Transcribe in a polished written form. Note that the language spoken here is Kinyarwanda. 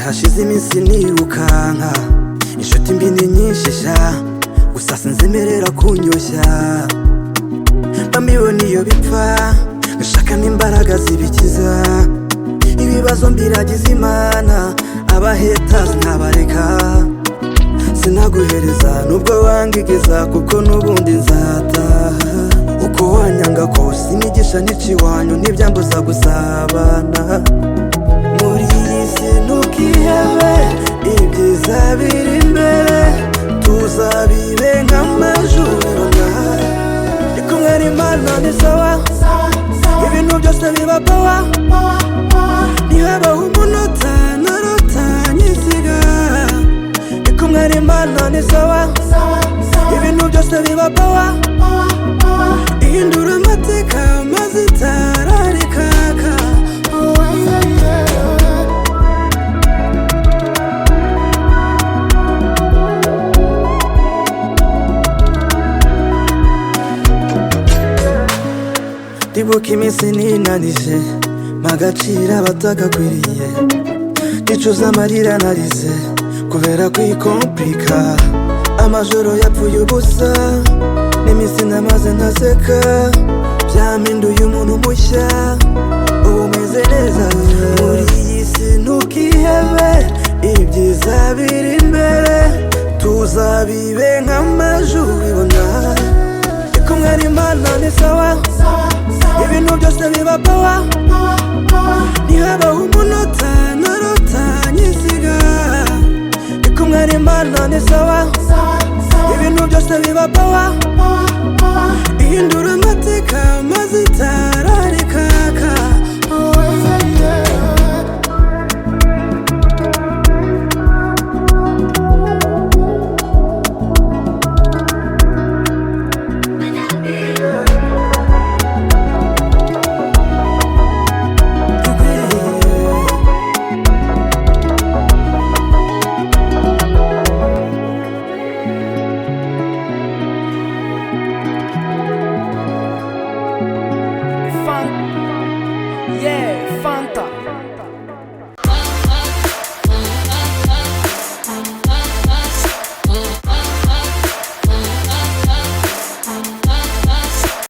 hashize iminsi nirukanka, inshuti mbi ni nyinshi sha, gusa sinzemerera kunyoshya. Bambibona iyo bipfa, ngashaka n'imbaraga zibikiza. Ibibazo mbiragiza Imana, abahetazi nkabareka. Sinaguhereza nubwo wangigeza, kuko nubundi nzataha. Uko wanyanga kose imigisha n'ikiwanyu ntibyambuza gusabana. Muri iyi si ntukihebe, ibyiza biri imbere, tuzabibe nk'amajuru. Ndi kumwe n'Imana ni sawa, ibintu byose biba power. Ntihabaho umunota narota nyisiga. Ndi kumwe n'Imana ni sawa, ibintu byose biba power. Ihindura amateka maze itara rikaka. Ndibuka iminsi ninanije, magacira abatagakwiriye. Ndicuza amarira narize kubera kwikomplika. Amajoro yapfuye ubusa, n'iminsi namaze ntaseka. Byampinduye umuntu mushya, ubu meze neza. Muri iyi si ntukihebe, ibyiza biri imbere, tuzabibe nk'amajuru ibona. Ndi kumwe n'Imana ni sawa, ibintu byose biba power. Ntihabaho umunota narota nyisiga. Ndi kumwe n'Imana ni sawa, ibintu byose biba power. Ihindura